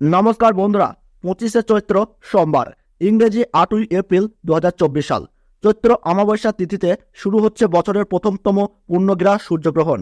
নমস্কার বন্ধুরা, 25শে চৈত্র সোমবার, ইংরেজি 8ই এপ্রিল 2024 সাল। চৈত্র অমাবস্যা তিথিতে শুরু হচ্ছে বছরের প্রথমতম পূর্ণগ্রাস সূর্যগ্রহণ।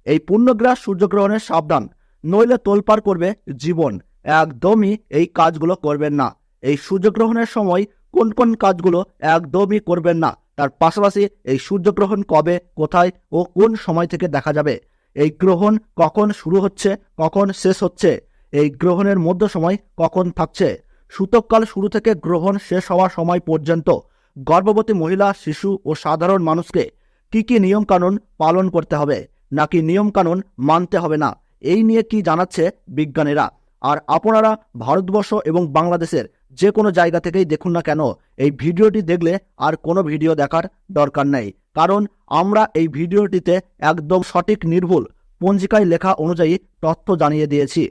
এই পূর্ণগ্রাস সূর্যগ্রহণের সাবধান, নইলে তোলপাড় করবে জীবন। একদমই এই কাজগুলো করবেন না। এই সূর্যগ্রহণের সময় কোন কোন কাজগুলো একদমই করবেন না, তার পাশাপাশি এই সূর্যগ্রহণ কবে, কোথায় ও কোন সময় থেকে দেখা যাবে, এই গ্রহণ কখন শুরু হচ্ছে, কখন শেষ হচ্ছে, এই গ্রহণের মধ্য সময় কখন থাকছে, সূতককাল শুরু থেকে গ্রহণ শেষ হওয়ার সময় পর্যন্ত গর্ভবতী মহিলা, শিশু ও সাধারণ মানুষকে কি কি নিয়মকানুন পালন করতে হবে, নাকি নিয়মকানুন মানতে হবে না, এই নিয়ে কি জানাচ্ছে বিজ্ঞানীরা। আর আপনারা ভারতবর্ষ এবং বাংলাদেশের যে কোনো জায়গা থেকেই দেখুন না কেন, এই ভিডিওটি দেখলে আর কোনো ভিডিও দেখার দরকার নেই, কারণ আমরা এই ভিডিওটিতে একদম সঠিক নির্ভুল পঞ্জিকায় লেখা অনুযায়ী তথ্য জানিয়ে দিয়েছি।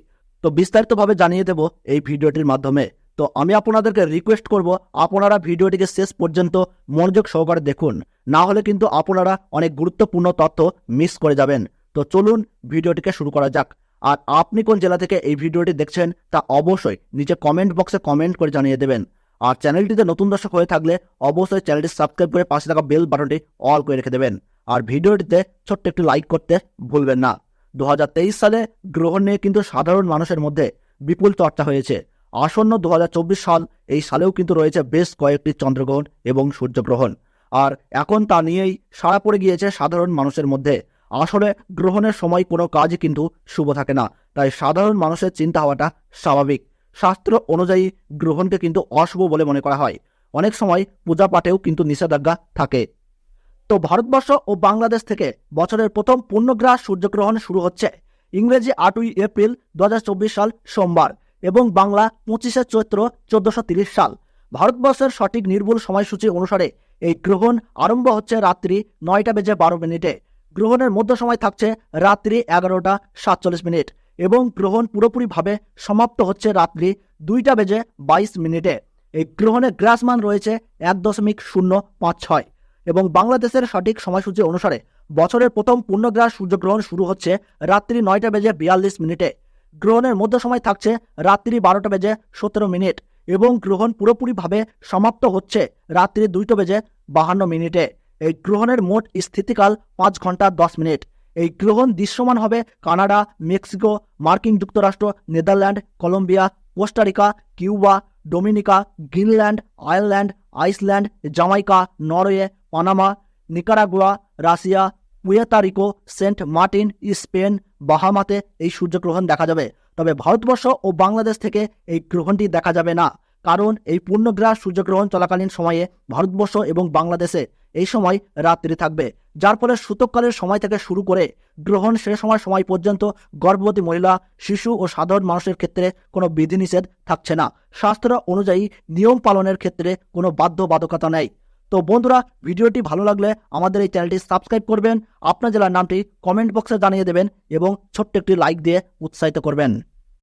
তো বিস্তারিতভাবে জানিয়ে দেব এই ভিডিওটির মাধ্যমে। তো আমি আপনাদেরকে রিকোয়েস্ট করব, আপনারা ভিডিওটিকে শেষ পর্যন্ত মনোযোগ সহকারে দেখুন, না হলে কিন্তু আপনারা অনেক গুরুত্বপূর্ণ তথ্য মিস করে যাবেন। তো চলুন ভিডিওটিকে শুরু করা যাক। আর আপনি কোন জেলা থেকে এই ভিডিওটি দেখছেন তা অবশ্যই নিচে কমেন্ট বক্সে কমেন্ট করে জানিয়ে দেবেন। আর চ্যানেলটিতে নতুন দর্শক হয়ে থাকলে অবশ্যই চ্যানেলটি সাবস্ক্রাইব করে পাশে থাকা বেল বাটনটি অল করে রেখে দেবেন। আর ভিডিওটিতে ছোট্ট একটি লাইক করতে ভুলবেন না। 2023 সালে গ্রহণ নিয়ে কিন্তু সাধারণ মানুষের মধ্যে বিপুল চর্চা হয়েছে। আসন্ন 2024 সাল, এই সালেও কিন্তু রয়েছে বেশ কয়েকটি চন্দ্রগ্রহণ এবং সূর্যগ্রহণ। আর এখন তা নিয়েই সাড়া পড়ে গিয়েছে সাধারণ মানুষের মধ্যে। আসলে গ্রহণের সময় কোনো কাজই কিন্তু শুভ থাকে না, তাই সাধারণ মানুষের চিন্তা হওয়াটা স্বাভাবিক। শাস্ত্র অনুযায়ী গ্রহণকে কিন্তু অশুভ বলে মনে করা হয়। অনেক সময় পূজা পাঠেও কিন্তু নিষেধাজ্ঞা থাকে। তো ভারতবর্ষ ও বাংলাদেশ থেকে বছরের প্রথম পূর্ণগ্রাস সূর্যগ্রহণ শুরু হচ্ছে ইংরেজি 8ই এপ্রিল 2024 সাল সোমবার এবং বাংলা 25শে চৈত্র 1430 সাল। ভারতবর্ষের সঠিক নির্ভুল সময়সূচি অনুসারে এই গ্রহণ আরম্ভ হচ্ছে রাত্রি 9:12। গ্রহণের মধ্য সময় থাকছে রাত্রি 11:47 এবং গ্রহণ পুরোপুরিভাবে সমাপ্ত হচ্ছে রাত্রি 2:22। এই গ্রহণের গ্রাসমান রয়েছে 1.056 এবং বাংলাদেশের সঠিক সময়সূচি অনুসারে বছরের প্রথম পূর্ণগ্রাস সূর্যগ্রহণ শুরু হচ্ছে রাত্রি 9:42। গ্রহণের মধ্য সময় থাকছে রাত্রি 12:17 এবং গ্রহণ পুরোপুরিভাবে সমাপ্ত হচ্ছে রাত্রি 2:52। এই গ্রহণের মোট স্থিতিকাল 5 ঘন্টা 10 মিনিট। এই গ্রহণ দৃশ্যমান হবে কানাডা, মেক্সিকো, মার্কিন যুক্তরাষ্ট্র, Netherland, Colombia, Costa Rica, Cuba, Dominica, Greenland, Ireland, Iceland, Jamaica, Norway, Panama, Nicaragua, Russia, Puerto Saint Martin, Spain, বাহামাতে এই সূর্যগ্রহণ দেখা যাবে। তবে ভারতবর্ষ ও বাংলাদেশ থেকে এই গ্রহণটি দেখা যাবে না, কারণ এই পূর্ণগ্রাস সূর্যগ্রহণ চলাকালীন সময়ে ভারতবর্ষ এবং বাংলাদেশে এই সময় রাত্রি থাকবে, যার ফলে সূতককালের সময় থেকে শুরু করে গ্রহণ শেষ হওয়ার সময় পর্যন্ত গর্ভবতী মহিলা, শিশু ও সাধারণ মানুষের ক্ষেত্রে কোনো বিধিনিষেধ থাকছে না। শাস্ত্র অনুযায়ী নিয়ম পালনের ক্ষেত্রে কোনো বাধ্যবাধকতা নেই। তো বন্ধুরা, ভিডিওটি ভালো লাগলে আমাদের এই চ্যানেলটি সাবস্ক্রাইব করবেন, আপনার জেলার নামটি কমেন্ট বক্সে জানিয়ে দেবেন এবং ছোট্ট একটি লাইক দিয়ে উৎসাহিত করবেন।